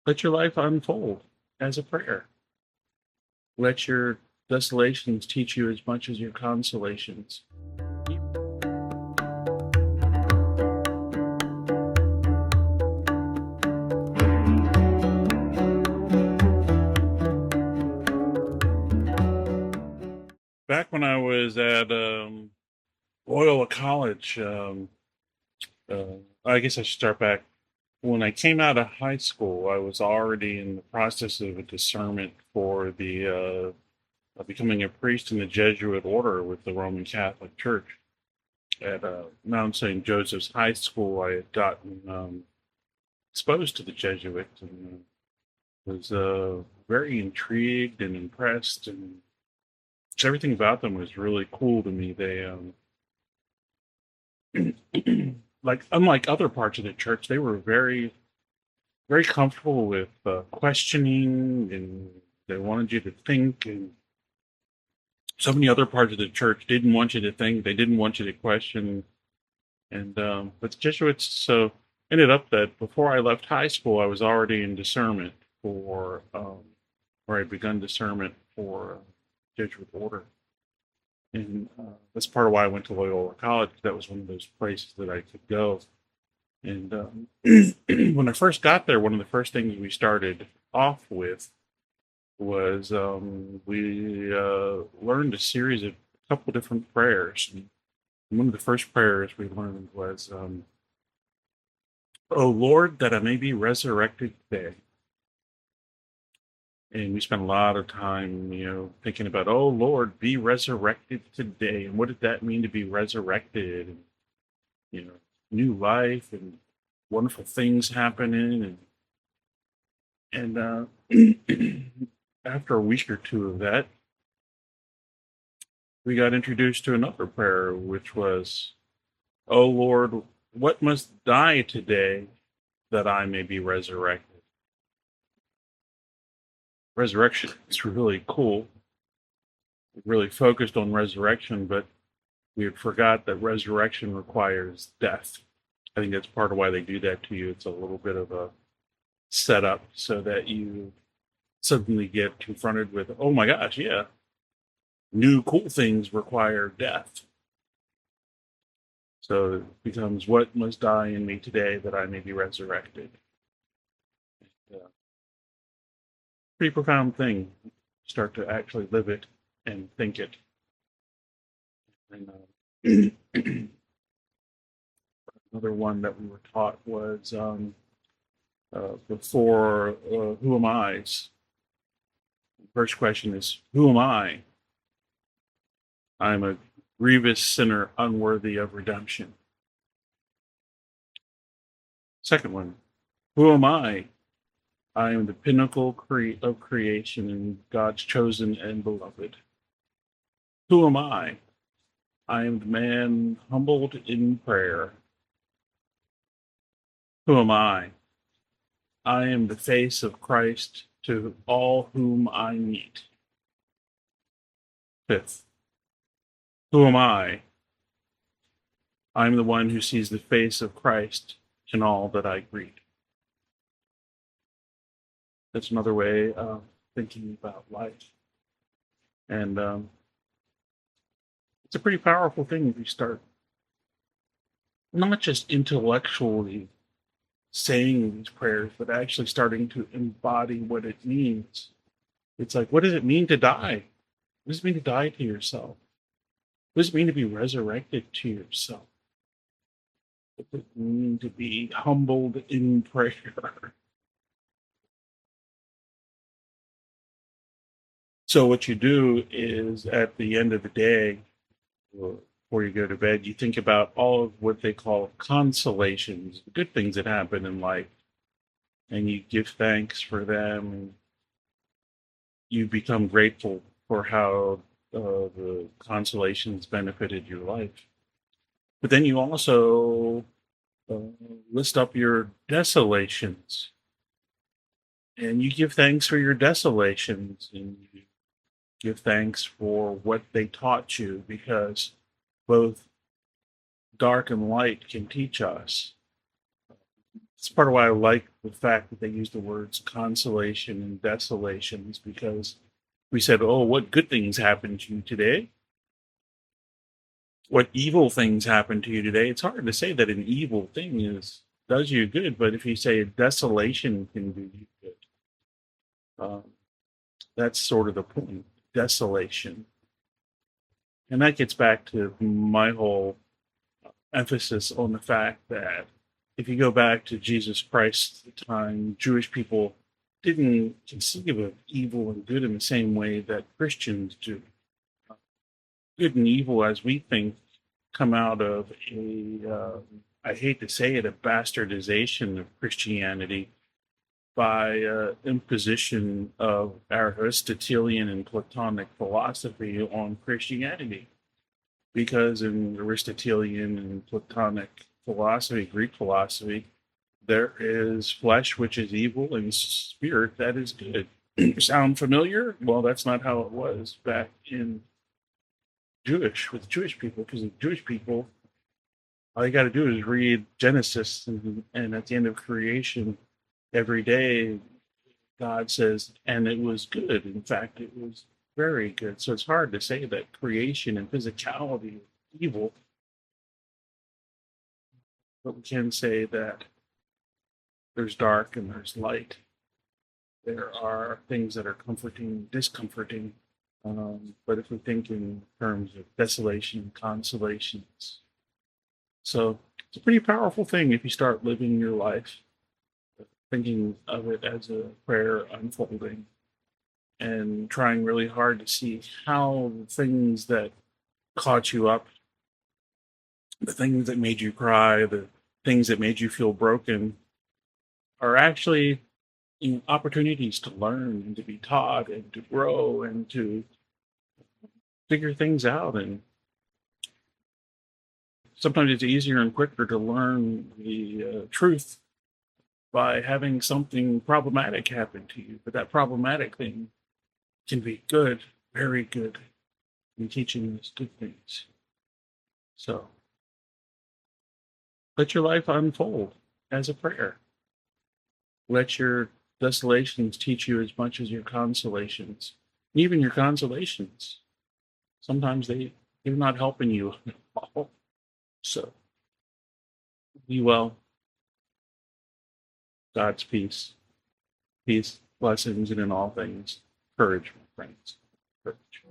Let your life unfold as a prayer. Let your desolations teach you as much as your consolations. Back when I was at Loyola College, I guess I should start back. When I came out of high school, I was already in the process of a discernment for the becoming a priest in the Jesuit order with the Roman Catholic Church. At Mount St. Joseph's High School, I had gotten exposed to the Jesuits and was very intrigued and impressed, and everything about them was really cool to me. They like unlike other parts of the church, they were very comfortable with questioning, and they wanted you to think. And so many other parts of the church didn't want you to think; they didn't want you to question. And but the Jesuits so ended up that before I left high school, I was already in discernment for, or I'd begun discernment for Jesuit order. And that's part of why I went to Loyola College. That was one of those places that I could go. And when I first got there, one of the first things we started off with was we learned a series of a couple different prayers. And one of the first prayers we learned was, "Oh Lord, that I may be resurrected today." And we spent a lot of time, thinking about, "Oh Lord, be resurrected today." And what did that mean to be resurrected? And, you know, new life and wonderful things happening. And after a week or two of that, we got introduced to another prayer, which was, "Oh Lord, what must die today that I may be resurrected?" Resurrection is really cool. We really focused on resurrection, but we had forgot that resurrection requires death. I think that's part of why they do that to you. It's a little bit of a setup so that you suddenly get confronted with, oh my gosh, yeah, new cool things require death. So it becomes, what must die in me today that I may be resurrected? Pretty profound thing. Start to actually live it and think it. And another one that we were taught was before who am I's. First question is, who am I? I'm a grievous sinner unworthy of redemption. Second one, who am I? I am the pinnacle of creation and God's chosen and beloved. Who am I? I am the man humbled in prayer. Who am I? I am the face of Christ to all whom I meet. Fifth, who am I? I am the one who sees the face of Christ in all that I greet. That's another way of thinking about life. And it's a pretty powerful thing if you start not just intellectually saying these prayers, but actually starting to embody what it means. It's like, what does it mean to die? What does it mean to die to yourself? What does it mean to be resurrected to yourself? What does it mean to be humbled in prayer? So what you do is at the end of the day, or before you go to bed, you think about all of what they call consolations, the good things that happen in life, and you give thanks for them, and you become grateful for how the consolations benefited your life. But then you also uh, list up your desolations, and you give thanks for your desolations, and you give thanks for what they taught you, because both dark and light can teach us. It's part of why I like the fact that they use the words consolation and desolations, because we said, oh, what good things happened to you today? What evil things happened to you today? It's hard to say that an evil thing does you good, but if you say a desolation can do you good, um, that's sort of the point. Desolation. And that gets back to my whole emphasis on the fact that if you go back to Jesus Christ's time, Jewish people didn't conceive of evil and good in the same way that Christians do. Good and evil, as we think, come out of I hate to say it, a bastardization of Christianity by imposition of Aristotelian and Platonic philosophy on Christianity. Because in Aristotelian and Platonic philosophy, Greek philosophy, there is flesh which is evil and spirit that is good. Sound familiar? Well, that's not how it was back in with Jewish people, because the Jewish people, all you got to do is read Genesis, and at the end of creation, every day, God says, and it was good. In fact, it was very good. So it's hard to say that creation and physicality is evil, but we can say that there's dark and there's light. There are things that are comforting, discomforting. But if we think in terms of desolation and consolations, so it's a pretty powerful thing if you start living your life thinking of it as a prayer unfolding and trying really hard to see how the things that caught you up, the things that made you cry, the things that made you feel broken, are actually opportunities to learn and to be taught and to grow and to figure things out. And sometimes it's easier and quicker to learn the truth by having something problematic happen to you. But that problematic thing can be good, very good, in teaching us good things. So let your life unfold as a prayer. Let your desolations teach you as much as your consolations. And even your consolations, sometimes they're not helping you at all. So be well. God's peace. Peace, blessings, and in all things, courage, my friends. Courage.